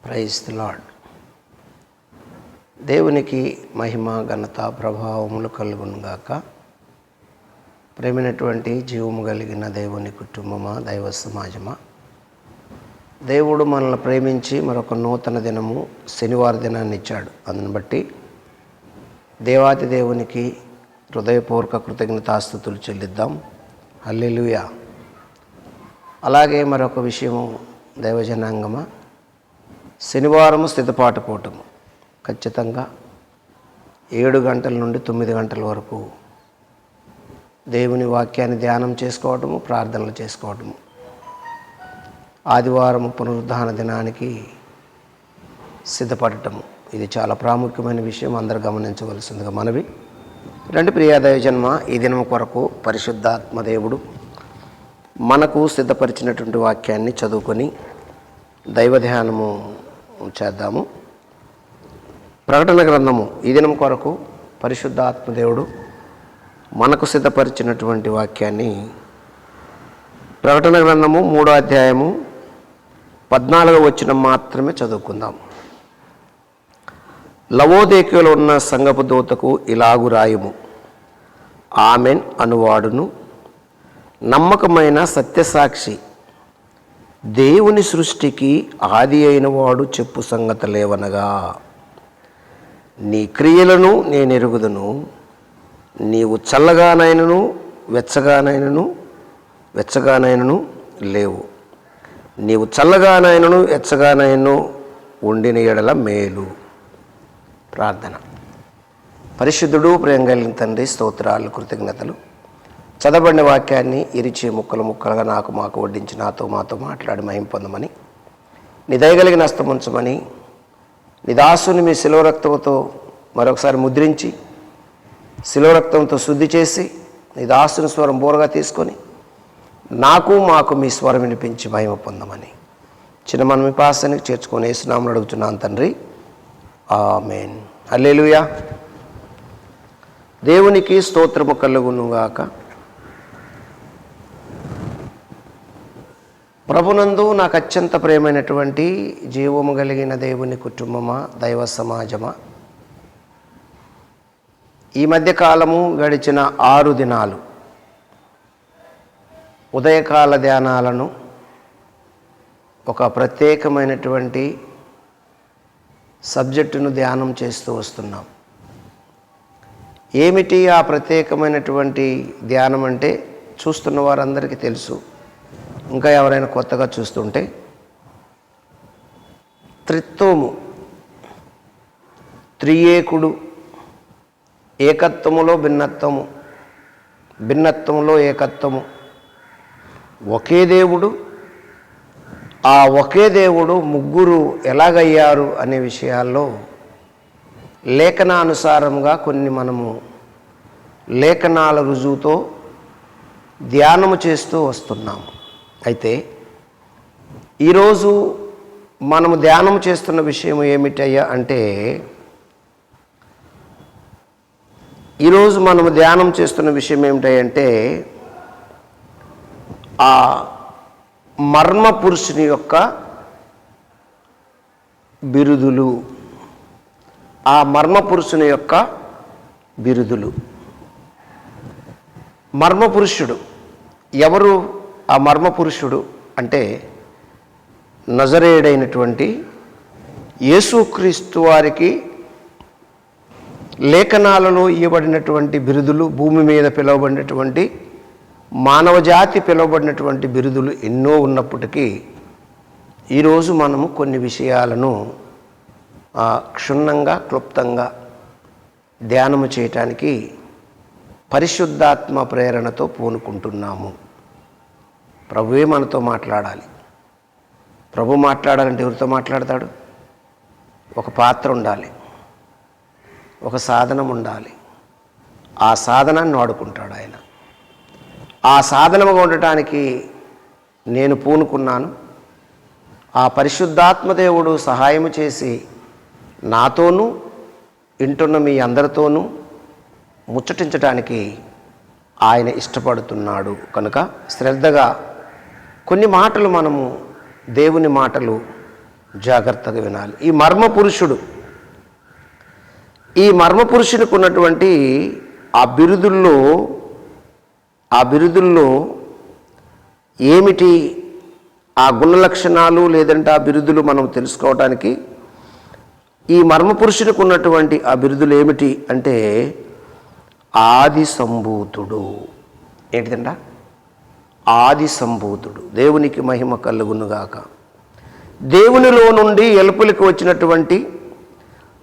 Praise the lord. దేవునికి మహిమ ఘనత ప్రభావములు కలుగునుగాక. ప్రేమైనటువంటి జీవము కలిగిన దేవుని కుటుంబమా, దైవ సమాజమా, దేవుడు మనల్ని ప్రేమించి మరొక నూతన దినము శనివారం దినాన్ని ఇచ్చాడు. అందుని బట్టి దేవాతి దేవునికి హృదయపూర్వక కృతజ్ఞతాస్తుతులు చెల్లిద్దాం. హల్లెలూయా. అలాగే మరొక విషయము, దైవజనాంగమా, శనివారము స్థితపాటు కూటము ఖచ్చితంగా 7 గంటల నుండి 9 గంటల వరకు దేవుని వాక్యాన్ని ధ్యానం చేసుకోవటము, ప్రార్థనలు చేసుకోవటము. ఆదివారం పునరుద్ధాన దినానికి సిద్ధపడటము, ఇది చాలా ప్రాముఖ్యమైన విషయం. అందరూ గమనించవలసిందిగా మనవి. రండి ప్రియా దైవజన్మ, ఈ దినం కొరకు పరిశుద్ధాత్మ దేవుడు మనకు సిద్ధపరిచినటువంటి వాక్యాన్ని చదువుకొని దైవ ధ్యానము చేద్దాము. ప్రకటన గ్రంథము ఈ దినం కొరకు పరిశుద్ధాత్మ దేవుడు మనకు సిద్ధపరిచినటువంటి వాక్యాన్ని ప్రకటన గ్రంథము 3వ అధ్యాయము 14వ వచనం మాత్రమే చదువుకుందాం. లవోదికయలో ఉన్న సంఘపు దూతకు ఇలాగు రాయుము, ఆమెన్ అనువాడును, నమ్మకమైన సత్యసాక్షి, దేవుని సృష్టికి ఆది అయిన వాడు చెప్పు సంగతులేవనగా, నీ క్రియలను నేను ఎరుగుదును, నీవు చల్లగానైనను వెచ్చగానైనను లేవు. నీవు చల్లగానైనను వెచ్చగానైనను ఉండిన ఎడల మేలు. ప్రార్థన. పరిశుద్ధుడు, ప్రేమ కలిగిన తండ్రి, స్తోత్రాలు, కృతజ్ఞతలు. చదవబడిన వాక్యాన్ని ఇరిచి ముక్కలు ముక్కలుగా మాకు వడ్డించి మాతో మాట్లాడి మహిమ పొందమని, నీ దయగలిగిన హస్తం ఉంచమని, నీ దాసుని మీ శిలువ రక్తంతో మరొకసారి ముద్రించి శిలువ రక్తంతో శుద్ధి చేసి నీ దాసుని స్వరం బోరగా తీసుకొని మాకు మీ స్వరం వినిపించి మహిమ పొందమని చిన్న మన మీ పాసానికి చేర్చుకొని యేసునామములో అడుగుతున్నాను తండ్రి, ఆమేన్. హల్లెలూయా. దేవునికి స్తోత్రము కలుగునుగాక. ప్రభునందు నాకు అత్యంత ప్రియమైనటువంటి జీవము కలిగిన దేవుని కుటుంబమా, దైవ సమాజమా, ఈ మధ్యకాలము గడిచిన 6 దినాలు ఉదయకాల ధ్యానాలను ఒక ప్రత్యేకమైనటువంటి సబ్జెక్టును ధ్యానం చేస్తూ వస్తున్నాం. ఏమిటి ఆ ప్రత్యేకమైనటువంటి ధ్యానం అంటే చూస్తున్న వారందరికీ తెలుసు. ఇంకా ఎవరైనా కొత్తగా చూస్తుంటే, త్రిత్వము, త్రియేకుడు, ఏకత్వములో భిన్నత్వము, భిన్నత్వములో ఏకత్వము, ఒకే దేవుడు. ఆ ఒకే దేవుడు ముగ్గురు ఎలాగయ్యారు అనే విషయాల్లో లేఖనానుసారంగా కొన్ని మనము లేఖనాల రుజువుతో ధ్యానము చేస్తూ వస్తున్నాము. అయితే ఈరోజు మనము ధ్యానం చేస్తున్న విషయం ఏమిటయ్యా అంటే, ఈరోజు మనము ధ్యానం చేస్తున్న విషయం ఏమిటంటే, ఆ మర్మ పురుషుని యొక్క బిరుదులు. ఆ మర్మ పురుషుని యొక్క బిరుదులు. మర్మ పురుషుడు ఎవరు? ఆ మర్మ పురుషుడు అంటే నజరేయుడైనటువంటి యేసుక్రీస్తు వారికి లేఖనాలలో ఇవ్వబడినటువంటి బిరుదులు, భూమి మీద పిలువబడినటువంటి మానవజాతి పిలువబడినటువంటి బిరుదులు ఎన్నో ఉన్నప్పటికీ ఈరోజు మనము కొన్ని విషయాలను క్షుణ్ణంగా, క్లుప్తంగా ధ్యానము చేయటానికి పరిశుద్ధాత్మ ప్రేరణతో పూనుకుంటున్నాము. ప్రభువే మనతో మాట్లాడాలి. ప్రభు మాట్లాడాలంటే ఎవరితో మాట్లాడతాడు? ఒక పాత్ర ఉండాలి, ఒక సాధనం ఉండాలి. ఆ సాధనాన్ని వాడుకుంటాడు ఆయన. ఆ సాధనముగా ఉండటానికి నేను పూనుకున్నాను. ఆ పరిశుద్ధాత్మ దేవుడు సహాయము చేసి నాతోనూ వింటున్న మీ అందరితోనూ ముచ్చటించటానికి ఆయన ఇష్టపడుతున్నాడు. కనుక శ్రద్ధగా కొన్ని మాటలు మనము దేవుని మాటలు జాగ్రత్తగా వినాలి. ఈ మర్మ పురుషునికి ఉన్నటువంటి ఆ బిరుదుల్లో ఏమిటి ఆ గుణ లక్షణాలు, లేదంటే ఆ బిరుదులు మనం తెలుసుకోవడానికి ఈ మర్మ పురుషునికి ఉన్నటువంటి ఆ బిరుదులు ఏమిటి అంటే ఆది సంభూతుడు. ఏంటిదంట? ఆది సంభూతుడు. దేవునికి మహిమ కలుగునుగాక. దేవునిలో నుండి ఎలుపులకు వచ్చినటువంటి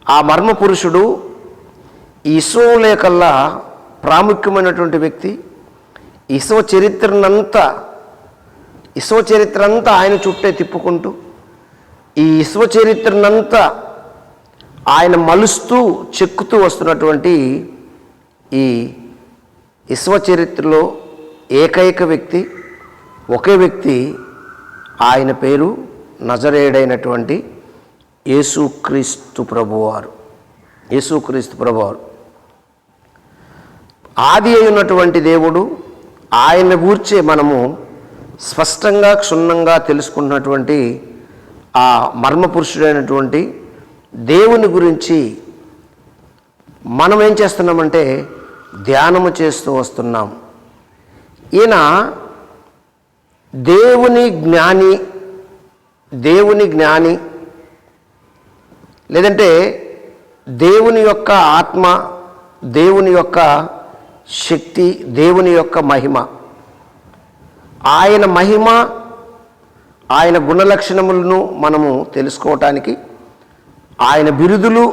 ఆ మర్మ పురుషుడు ఇస్రాయేలు కల్లా ప్రాముఖ్యమైనటువంటి వ్యక్తి. ఇస్రాయేలు చరిత్ర అంతా ఆయన చుట్టే తిప్పుకుంటూ, ఈ ఇస్రాయేలు చరిత్రనంతా ఆయన మలుస్తూ చెక్కుతూ వస్తున్నటువంటి ఈ ఇస్రాయేలు చరిత్రలో ఏకైక వ్యక్తి, ఒకే వ్యక్తి, ఆయన పేరు నజరేయుడైనటువంటి యేసుక్రీస్తు ప్రభువారు. ఆది అయినటువంటి దేవుడు, ఆయన గూర్చే మనము స్పష్టంగా క్షుణ్ణంగా తెలుసుకున్నటువంటి ఆ మర్మ పురుషుడైనటువంటి దేవుని గురించి మనం ఏం చేస్తున్నామంటే ధ్యానము చేస్తూ వస్తున్నాం. ఈయన దేవుని జ్ఞాని, లేదంటే దేవుని యొక్క ఆత్మ, దేవుని యొక్క శక్తి, దేవుని యొక్క మహిమ, ఆయన గుణలక్షణములను మనము తెలుసుకోవటానికి ఆయన బిరుదులు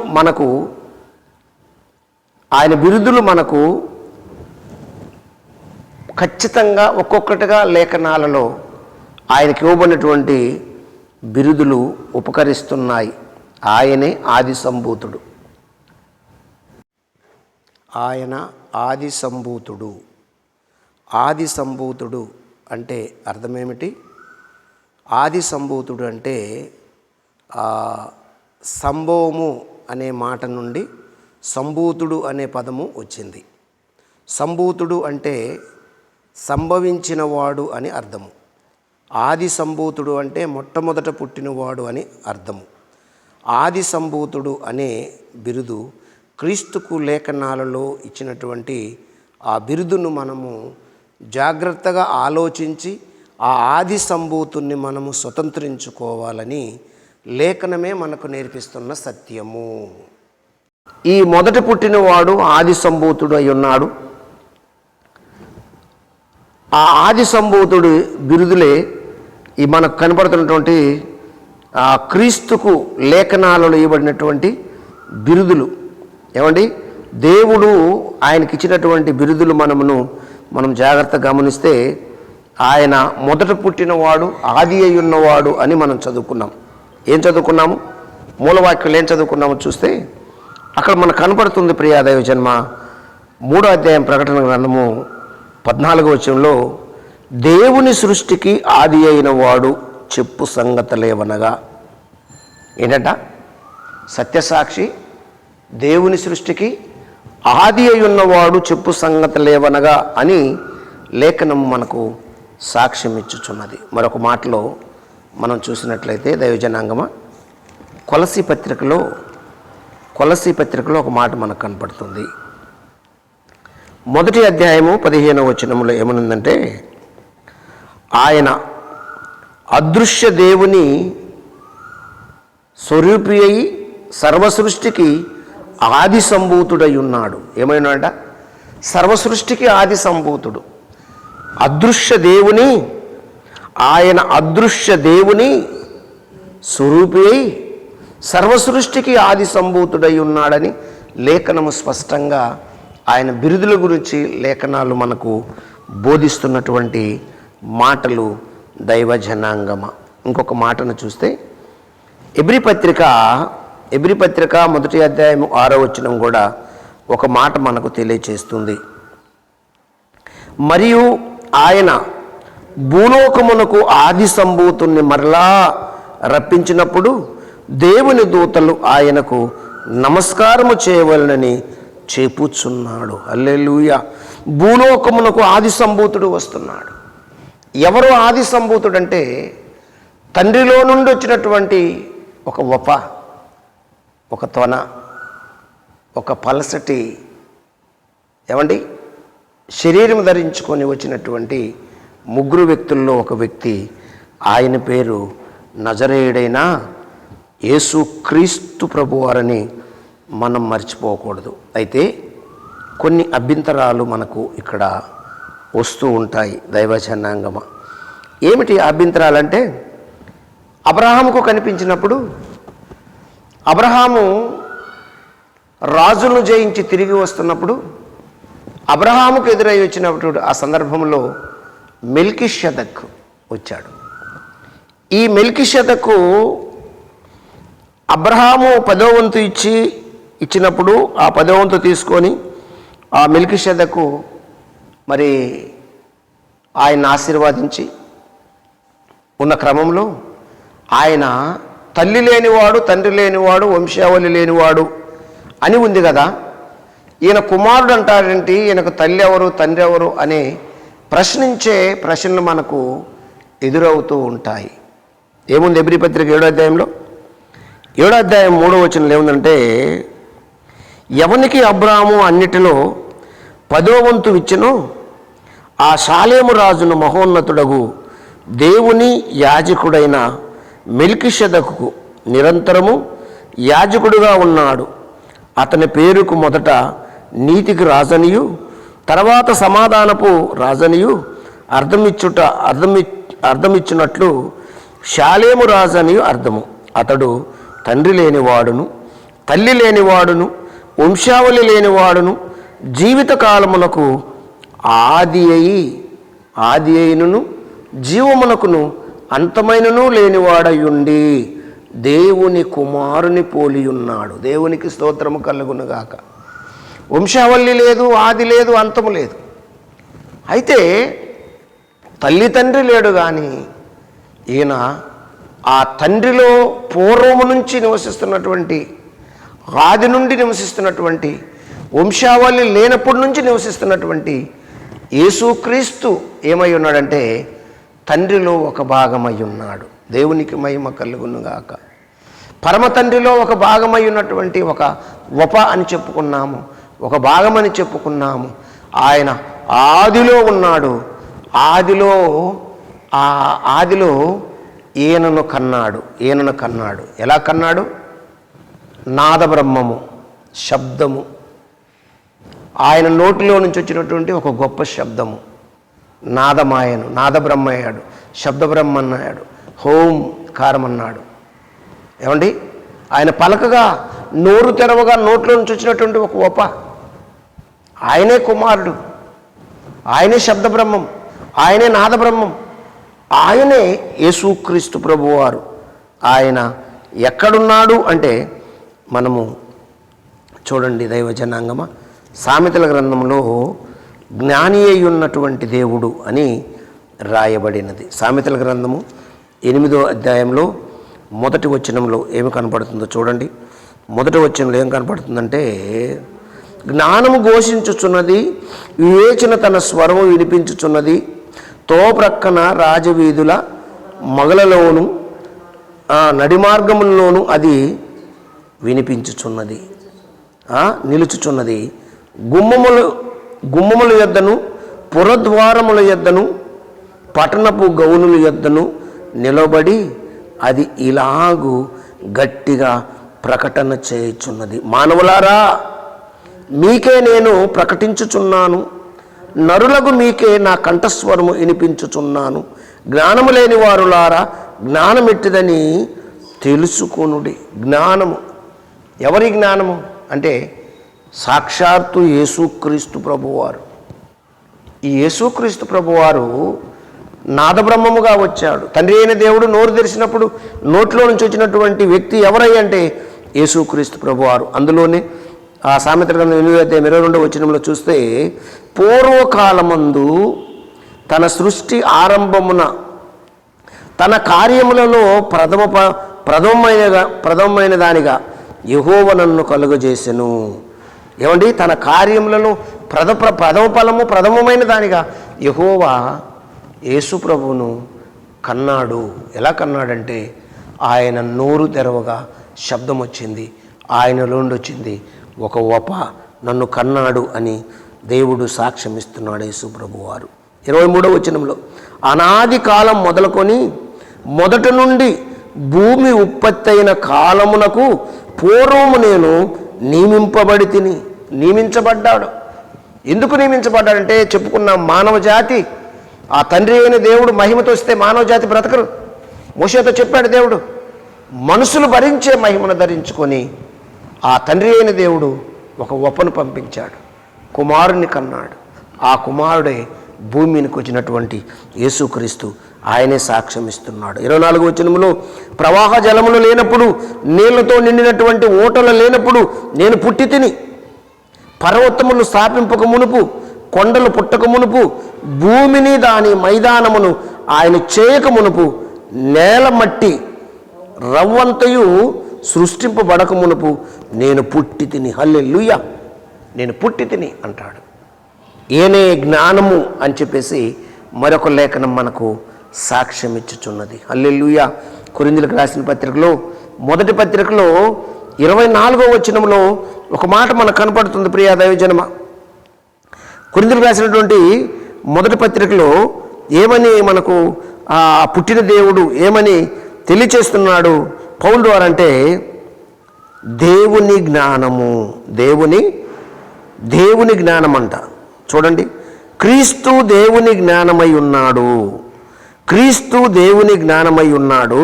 మనకు ఖచ్చితంగా ఒక్కొక్కటిగా లేఖనాలలో ఆయనకి ఇవ్వబడినటువంటి బిరుదులు ఉపకరిస్తున్నాయి. ఆయనే ఆది సంభూతుడు. ఆయన ఆది సంభూతుడు. ఆది సంభూతుడు అంటే అర్థమేమిటి? ఆది సంభూతుడు అంటే సంభవము అనే మాట నుండి సంభూతుడు అనే పదము వచ్చింది. సంభూతుడు అంటే సంభవించినవాడు అని అర్థము. ఆది సంభూతుడు అంటే మొట్టమొదట పుట్టినవాడు అని అర్థము. ఆది సంభూతుడు అనే బిరుదు క్రీస్తుకు లేఖనాలలో ఇచ్చినటువంటి ఆ బిరుదును మనము జాగ్రత్తగా ఆలోచించి ఆ ఆది సంభూతుణ్ణి మనము స్వతంత్రించుకోవాలని లేఖనమే మనకు నేర్పిస్తున్న సత్యము. ఈ మొదట పుట్టినవాడు ఆది సంభూతుడు అయి ఉన్నాడు. ఆ ఆది సంభూతుడు బిరుదులే ఈ మనకు కనపడుతున్నటువంటి క్రీస్తుకు లేఖనాలలో ఇవ్వబడినటువంటి బిరుదులు. ఏమండి? దేవుడు ఆయనకి ఇచ్చినటువంటి బిరుదులు మనం జాగ్రత్తగా గమనిస్తే ఆయన మొదట పుట్టినవాడు, ఆది అయి ఉన్నవాడు అని మనం చదువుకున్నాం. ఏం చదువుకున్నాము? మూలవాక్యాలు ఏం చదువుకున్నామో చూస్తే అక్కడ మనకు కనపడుతుంది. ప్రియా దైవ జన్మ 3వ అధ్యాయం ప్రకటన గ్రంథము 14వ వచనంలో దేవుని సృష్టికి ఆది అయిన వాడు చెప్పు సంగతులేవనగా. ఏంటంట? సత్యసాక్షి దేవుని సృష్టికి ఆది అయి ఉన్నవాడు చెప్పు సంగతులేవనగా అని లేఖనం మనకు సాక్ష్యం ఇచ్చుచున్నది. మరొక మాటలో మనం చూసినట్లయితే దైవజనాంగమ కొలసీ పత్రికలో ఒక మాట మనకు కనపడుతుంది. 1వ అధ్యాయము 15వ వచనంలో ఏమనుందంటే, ఆయన అదృశ్య దేవుని స్వరూపి అయి సర్వసృష్టికి ఆది సంభూతుడై ఉన్నాడు. ఏమైనాడ? సర్వసృష్టికి ఆది సంభూతుడు. ఆయన అదృశ్య దేవుని స్వరూపి అయి సర్వసృష్టికి ఆది సంభూతుడై ఉన్నాడని లేఖనము స్పష్టంగా ఆయన బిరుదుల గురించి లేఖనాలు మనకు బోధిస్తున్నటువంటి మాటలు దైవ జనాంగమ. ఇంకొక మాటను చూస్తే ఎబ్రీ పత్రిక 1వ అధ్యాయం 6వ వచనం కూడా ఒక మాట మనకు తెలియచేస్తుంది. మరియు ఆయన భూలోకమునకు ఆది సంభూతుణ్ణి మరలా రప్పించినప్పుడు దేవుని దూతలు ఆయనకు నమస్కారము చేయవలనని చెప్పుచున్నాడు. హల్లెలూయా. భూలోకమునకు ఆది సంభూతుడు వస్తున్నాడు. ఎవరు ఆది సంభూతుడు అంటే తండ్రిలో నుండి వచ్చినటువంటి ఒక వప, ఒక తొన, ఒక పలసటి శరీరం ధరించుకొని వచ్చినటువంటి ముగ్గురు వ్యక్తుల్లో ఒక వ్యక్తి, ఆయన పేరు నజరేయుడైన యేసుక్రీస్తు ప్రభువారని మనం మర్చిపోకూడదు. అయితే కొన్ని అభ్యంతరాలు మనకు ఇక్కడ వస్తూ ఉంటాయి దైవజనాంగమ. ఏమిటి అభ్యంతరాలంటే, అబ్రహాముకు కనిపించినప్పుడు అబ్రహాము రాజులను జయించి తిరిగి వస్తున్నప్పుడు అబ్రహాముకు ఎదురై వచ్చినప్పుడు ఆ సందర్భంలో మెల్కీషెదెక్ వచ్చాడు. ఈ మెల్కీషెదెకు అబ్రహాము 10వ వంతు ఇచ్చినప్పుడు ఆ 10వ వంతు తీసుకొని ఆ మెల్కీషెదెకు మరి ఆయన ఆశీర్వదించి ఉన్న క్రమంలో ఆయన తల్లి లేనివాడు, తండ్రి లేనివాడు, వంశావళి లేనివాడు అని ఉంది కదా, ఈయన కుమారుడు అంటారేంటి, ఈయనకు తల్లి ఎవరు, తండ్రి ఎవరు అనే ప్రశ్నించే ప్రశ్నలు మనకు ఎదురవుతూ ఉంటాయి. ఏముంది ఎబ్రీ పత్రిక 7వ అధ్యాయంలో 7వ అధ్యాయం 3వ వచనంలో ఏముందంటే, ఎవనికి అబ్రాహాము అన్నిటిలో 10వ వంతు ఇచ్చెనో ఆ షాలేము రాజును మహోన్నతుడగు దేవుని యాజకుడైన మెల్కీషెదెకుకు నిరంతరము యాజకుడుగా ఉన్నాడు. అతని పేరుకు మొదట నీతికి రాజనియు, తర్వాత సమాధానపు రాజనియు అర్థమిచ్చినట్లు షాలేము రాజనియు అర్థము. అతడు తండ్రి లేనివాడును, తల్లి లేనివాడును, వంశావళి లేనివాడును, జీవితకాలమునకు ఆది అయినను జీవమునకును అంతమైనను లేనివాడయుండి దేవుని కుమారుని పోలియున్నాడు. దేవునికి స్తోత్రము కలుగునుగాక. వంశావళి లేదు, ఆది లేదు, అంతము లేదు. అయితే తల్లి తండ్రి లేడు కానీ ఈయన ఆ తండ్రిలో పూర్వము నుంచి నివసిస్తున్నటువంటి, ఆది నుండి నివసిస్తున్నటువంటి, వంశావళి లేనప్పటి నుంచి నివసిస్తున్నటువంటి యేసుక్రీస్తు ఏమై ఉన్నాడంటే తండ్రిలో ఒక భాగమై ఉన్నాడు. దేవునికి మహిమ కలుగునుగాక. పరమ తండ్రిలో ఒక భాగమై ఉన్నటువంటి ఒక వప అని చెప్పుకున్నాము, ఒక భాగమని చెప్పుకున్నాము. ఆయన ఆదిలో ఉన్నాడు. ఆదిలో ఈయనను కన్నాడు. ఎలా కన్నాడు? నాదబ్రహ్మము, శబ్దము, ఆయన నోటిలో నుంచి వచ్చినటువంటి ఒక గొప్ప శబ్దము, నాదమాయను, నాదబ్రహ్మ అయ్యాడు, శబ్దబ్రహ్మ అన్నాడు, హోం కారమన్నాడు. ఆయన పలకగా, నోరు తెరవగా నోట్లో నుంచి వచ్చినటువంటి ఒక వప, ఆయనే కుమారుడు, ఆయనే శబ్దబ్రహ్మం, ఆయనే నాదబ్రహ్మం, ఆయనే యేసుక్రీస్తు ప్రభువారు. ఆయన ఎక్కడున్నాడు అంటే మనము చూడండి దైవజనాంగమ, సామెతల గ్రంథంలో జ్ఞాని అయి ఉన్నటువంటి దేవుడు అని రాయబడినది. సామెతల గ్రంథము 8వ అధ్యాయంలో 1వ వచనంలో ఏమి కనపడుతుందో చూడండి. 1వ వచనంలో ఏం కనపడుతుందంటే, జ్ఞానము ఘోషించుచున్నది, వివేచన తన స్వరము వినిపించుచున్నది, తోప్రక్కన రాజవీధుల మగలలోను నడిమార్గములలోను అది వినిపించుచున్నది, నిలుచుచున్నది. గుమ్మముల యొద్దను, పురద్వారముల యొద్దను, పట్టణపు గౌనుల యొద్దను నిలబడి అది ఇలాగు గట్టిగా ప్రకటన చేయుచున్నది. మానవులారా, మీకే నేను ప్రకటించుచున్నాను, నరులకు మీకే నా కంఠస్వరము వినిపించుచున్నాను. జ్ఞానము లేని వారులారా, జ్ఞానమెట్టిదని తెలుసుకొనుడి. జ్ఞానము, ఎవరి జ్ఞానము అంటే సాక్షాత్తు యేసుక్రీస్తు ప్రభువారు. ఈ యేసుక్రీస్తు ప్రభువారు నాదబ్రహ్మముగా వచ్చాడు. తండ్రి అయిన దేవుడు నోరు తెరిచినప్పుడు నోట్లో నుంచి వచ్చినటువంటి వ్యక్తి ఎవరై అంటే యేసుక్రీస్తు ప్రభువారు. అందులోనే ఆ సామెతల గ్రంథం 8వ అధ్యాయం 22వ వచనంలో చూస్తే, పూర్వకాలమందు తన సృష్టి ఆరంభమున తన కార్యములలో ప్రథమమైన దానిగా యెహోవా నన్ను కలుగజేసెను. తన కార్యములలో ప్రథమమైన దానిగా యెహోవా యేసు ప్రభువును కన్నాడు. ఎలా కన్నాడంటే ఆయన నోరు తెరవగా శబ్దం వచ్చింది, ఆయనలో నుండి వచ్చింది ఒక వప, నన్ను కన్నాడు అని దేవుడు సాక్ష్యం ఇస్తున్నాడు యేసు ప్రభువారు. 23వ వచనంలో, అనాది కాలం మొదలుకొని మొదటి నుండి భూమి ఉత్పత్తి అయిన కాలమునకు పూర్వము నేను నియమించబడ్డాడు. ఎందుకు నియమించబడ్డాడంటే, చెప్పుకున్న మానవ జాతి, ఆ తండ్రి అయిన దేవుడు మహిమతో వస్తే మానవ జాతి బ్రతకరు. మోషేతో చెప్పాడు దేవుడు, మనుషులు భరించే మహిమను ధరించుకొని ఆ తండ్రి అయిన దేవుడు ఒక వపను పంపించాడు, కుమారుని కన్నాడు. ఆ కుమారుడే భూమి మీదకి వచ్చినటువంటి యేసుక్రీస్తు. ఆయనే సాక్ష్యం ఇస్తున్నాడు. 24వ వచనంలో, ప్రవాహ జలములు లేనప్పుడు, నీళ్లతో నిండినటువంటి ఓటలు లేనప్పుడు నేను పుట్టి తిని, పర్వతములు స్థాపింపక మునుపు, కొండలు పుట్టక మునుపు, భూమిని దాని మైదానమును ఆయన చేయక మునుపు, నేల మట్టి రవ్వంతయు సృష్టింపబడక మునుపు నేను పుట్టి తిని. హల్లెలూయా, నేను పుట్టి తిని అంటాడు. ఏనే జ్ఞానము అని చెప్పేసి మరొక లేఖనం మనకు సాక్ష్యం ఇచ్చుచున్నది. హల్లెలూయా. కొరింథీయులకు రాసిన పత్రికలో, మొదటి పత్రికలో 24వ వచనంలో ఒక మాట మనకు కనపడుతుంది. ప్రియా దైవజనమ, కొరింథీయులకు రాసినటువంటి మొదటి పత్రికలో ఏమని మనకు ఆ పుట్టిన దేవుడు ఏమని తెలియచేస్తున్నాడు పౌలు ద్వారా అంటే, దేవుని జ్ఞానము, దేవుని జ్ఞానం అంట. చూడండి, క్రీస్తు దేవుని జ్ఞానమై ఉన్నాడు. క్రీస్తు దేవుని జ్ఞానమై ఉన్నాడు.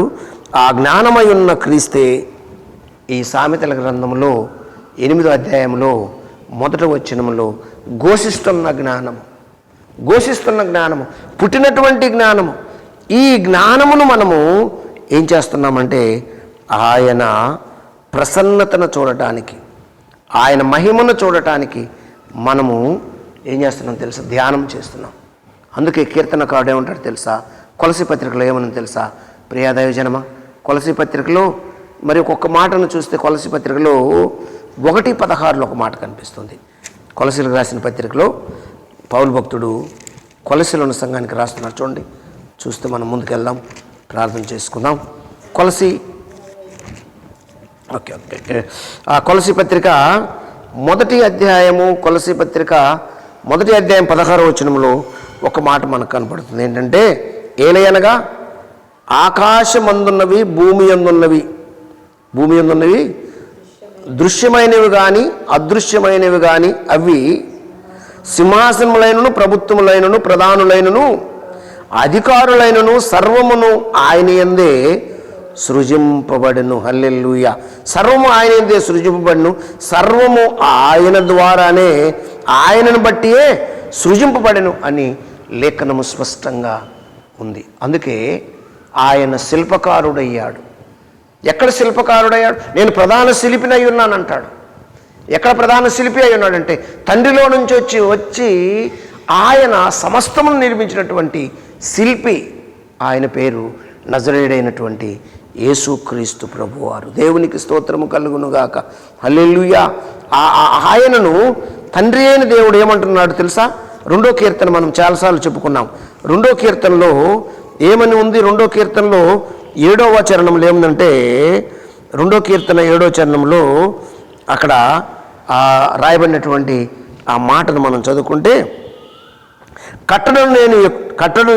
ఆ జ్ఞానమై ఉన్న క్రీస్తే ఈ సామెతల గ్రంథంలో 8వ అధ్యాయంలో 1వ వచనంలో ఘోషిస్తున్న జ్ఞానము, పుట్టినటువంటి జ్ఞానము. ఈ జ్ఞానమును మనము ఏం చేస్తున్నామంటే, ఆయన ప్రసన్నతను చూడటానికి, ఆయన మహిమను చూడటానికి మనము ఏం చేస్తున్నాం తెలుసా? ధ్యానం చేస్తున్నాం. అందుకే కీర్తనకారుడు ఏమంటాడు తెలుసా? కొలసీ పత్రికలో ఏమని తెలుసా? ప్రియా దైవజనమ, కొలసీ పత్రికలో మరి ఒక్కొక్క మాటను చూస్తే, కొలసీ పత్రికలో 1:16 ఒక మాట కనిపిస్తుంది. కొలసీలకు రాసిన పత్రికలో పౌలు భక్తుడు కొలసీలో ఉన్న సంఘానికి రాస్తున్నాడు. చూడండి, చూస్తే మనం ముందుకెళ్దాం, ప్రార్థన చేసుకుందాం. కొలసీ పత్రిక మొదటి అధ్యాయం 16వ వచనంలో ఒక మాట మనకు కనపడుతుంది. ఏంటంటే, ఏలయనగా ఆకాశమందున్నవి భూమి యందున్నవి దృశ్యమైనవి కానీ అదృశ్యమైనవి కానీ, అవి సింహాసనములైనను ప్రభుత్వములైనను ప్రధానులైనను అధికారులైనను సర్వమును ఆయన యందే సృజింపబడును. హల్లెలూయా. సర్వము ఆయన యందే సృజింపబడును. సర్వము ఆయన ద్వారానే, ఆయనను బట్టియే సృజింపబడును అని లేఖనము స్పష్టంగా ఉంది. అందుకే ఆయన శిల్పకారుడయ్యాడు. ఎక్కడ శిల్పకారుడయ్యాడు? నేను ప్రధాన శిల్పిని అయి ఉన్నాను అంటాడు. ఎక్కడ ప్రధాన శిల్పి అయి ఉన్నాడంటే, తండ్రిలో నుంచి వచ్చి ఆయన సమస్తమును నిర్మించినటువంటి శిల్పి. ఆయన పేరు నజరేయుడైనటువంటి యేసుక్రీస్తు ప్రభువారు. దేవునికి స్తోత్రము కలుగునుగాక. హల్లెలూయా. ఆయనను తండ్రి అయిన దేవుడు ఏమంటున్నాడు తెలుసా? 2వ కీర్తన మనం చాలాసార్లు చెప్పుకున్నాం. 2వ కీర్తనలో ఏమని ఉంది? 2వ కీర్తనలో 7వ చరణంలో ఏముందంటే, 2వ కీర్తన 7వ చరణంలో అక్కడ రాయబడినటువంటి ఆ మాటను మనం చదువుకుంటే, కట్టడను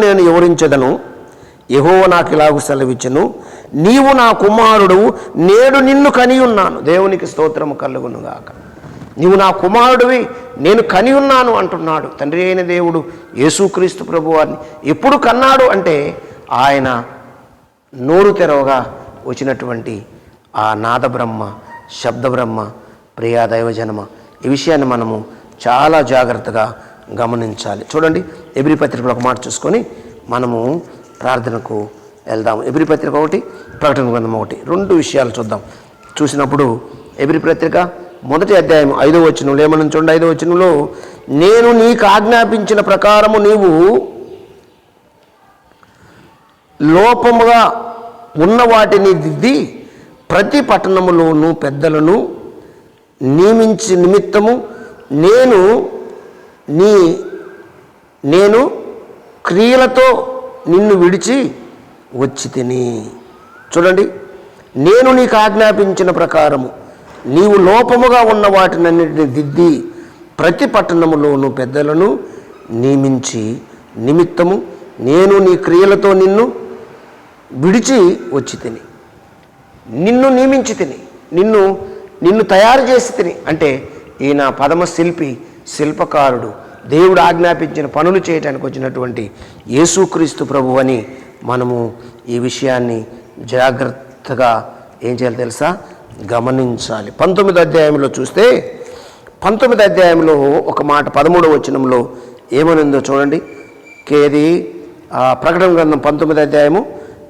నేను వివరించదను, యెహోవా నాకు ఇలాగు సెలవిచ్చెను, నీవు నా కుమారుడు, నేడు నిన్ను కని ఉన్నాను. దేవునికి స్తోత్రము కలుగునుగాక. నీవు నా కుమారుడివి, నేను కని ఉన్నాను అంటున్నాడు తండ్రి అయిన దేవుడు యేసుక్రీస్తు ప్రభువారిని. ఎప్పుడు కన్నాడు అంటే, ఆయన నోరు తెరవగా వచ్చినటువంటి ఆ నాదబ్రహ్మ, శబ్దబ్రహ్మ. ప్రియా దైవజనమ, ఈ విషయాన్ని మనము చాలా జాగ్రత్తగా గమనించాలి. చూడండి, ఎబ్రీ పత్రికలో ఒక మాట చూసుకొని మనము ప్రార్థనకు వెళ్దాం. ఎబ్రీ పత్రిక 1, ప్రకటన గ్రంథం 1, 2 విషయాలు చూద్దాం. చూసినప్పుడు ఎబ్రీ పత్రిక 1వ అధ్యాయం 5వ వచనంలో ఏమని చూడండి. 5వ వచనంలో, నేను నీకు ఆజ్ఞాపించిన ప్రకారము నీవు లోపముగా ఉన్న వాటిని దిద్ది ప్రతి పట్టణములోనూ పెద్దలను నియమించి నిమిత్తము నేను క్రియలతో నిన్ను విడిచి వచ్చి తిని. చూడండి, నేను నీకు ఆజ్ఞాపించిన ప్రకారము నీవు లోపముగా ఉన్న వాటినన్నిటిని దిద్ది ప్రతి పట్టణములోను పెద్దలను నియమించి నిమిత్తము నేను నీ క్రియలతో నిన్ను విడిచి వచ్చి తిని, నిన్ను నియమించి తిని, నిన్ను తయారు చేసి తిని. అంటే ఈయన పదమ శిల్పి, శిల్పకారుడు, దేవుడు ఆజ్ఞాపించిన పనులు చేయడానికి వచ్చినటువంటి యేసుక్రీస్తు ప్రభు అని మనము ఈ విషయాన్ని జాగ్రత్తగా ఏం చేయాలి తెలుసా, గమనించాలి. 19వ అధ్యాయంలో చూస్తే 19వ అధ్యాయంలో ఒక మాట 13వ వచనంలో ఏమనిందో చూడండి. కేది ప్రకటన గ్రంథం 19వ అధ్యాయము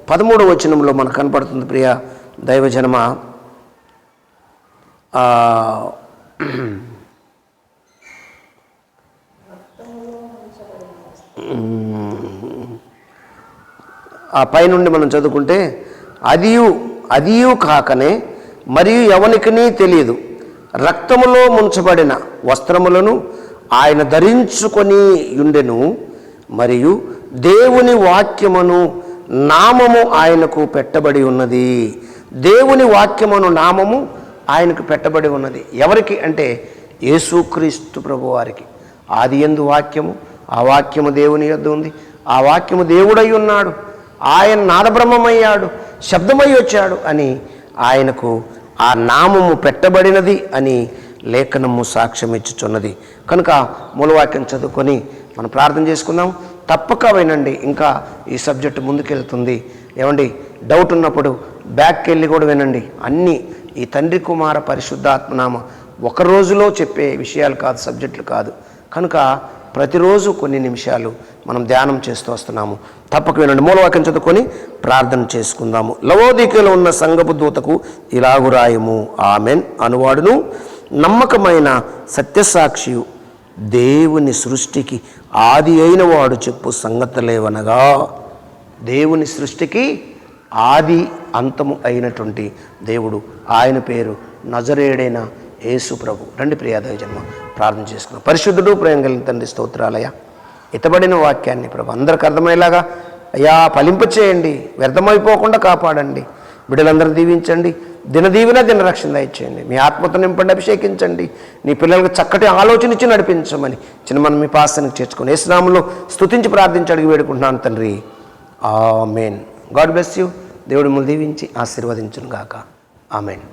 13వ వచనంలో మనకు కనపడుతుంది. ప్రియ దైవజనమ, ఆ పైనుండి మనం చదువుకుంటే అదియు కాకనే మరియు ఎవనికినీ తెలియదు, రక్తములో ముంచబడిన వస్త్రములను ఆయన ధరించుకొని ఉండెను, మరియు దేవుని వాక్యమును నామము ఆయనకు పెట్టబడి ఉన్నది. దేవుని వాక్యమును నామము ఆయనకు పెట్టబడి ఉన్నది. ఎవరికి అంటే యేసుక్రీస్తు ప్రభు వారికి. ఆది యందు వాక్యము, ఆ వాక్యము దేవుని యొద్ద ఉంది, ఆ వాక్యము దేవుడై ఉన్నాడు, ఆయన నాదబ్రహ్మమయ్యాడు, శబ్దమై వచ్చాడు అని ఆయనకు ఆ నామము పెట్టబడినది అని లేఖనము సాక్ష్యం ఇచ్చుచున్నది. కనుక మూలవాక్యం చదువుకొని మనం ప్రార్థన చేసుకుందాం. తప్పక వినండి, ఇంకా ఈ సబ్జెక్టు ముందుకెళ్తుంది. ఏమండి, డౌట్ ఉన్నప్పుడు బ్యాక్కి వెళ్ళి కూడా వినండి. అన్నీ ఈ తండ్రి కుమార పరిశుద్ధాత్మనామ ఒక రోజులో చెప్పే విషయాలు కాదు, సబ్జెక్టులు కాదు. కనుక ప్రతిరోజు కొన్ని నిమిషాలు మనం ధ్యానం చేస్తూ వస్తున్నాము. తప్పక వినండి. మూలవాక్యం చదువుకొని ప్రార్థన చేసుకుందాము. లవోదికలో ఉన్న సంఘపు దూతకు ఇలాగు రాయము, ఆమెన్ అనువాడును నమ్మకమైన సత్యసాక్షియు దేవుని సృష్టికి ఆది అయిన వాడు చెప్పు సంగతులేవనగా. దేవుని సృష్టికి ఆది అంతము అయినటువంటి దేవుడు, ఆయన పేరు నజరేయుడైన యేసు ప్రభు. రండి ప్రియాదయ జన్మ ప్రార్థన చేసుకున్నాం. పరిశుద్ధుడు ప్రేమ కలిగిన తండ్రి, స్తోత్రాలయ. ఇతబడిన వాక్యాన్ని ప్రభు అందరికి అర్థమయ్యేలాగా అయ్యా ఫలింపచేయండి, వ్యర్థమైపోకుండా కాపాడండి. బిడ్డలందరినీ దీవించండి, దినదీవిన దినరక్షణ దయచేయండి. మీ ఆత్మతో నింపండి, అభిషేకించండి. నీ పిల్లలకు చక్కటి ఆలోచన ఇచ్చి నడిపించమని మనం మీ పాస్తానికి చేర్చుకొని యేసు నామములో స్తుతించి ప్రార్థించి అడిగి వేడుకుంటున్నాను తండ్రి, ఆమేన్. God bless you. దేవుడు మిమ్మల్ని దీవించి ఆశీర్వదించును గాక. ఆమేన్.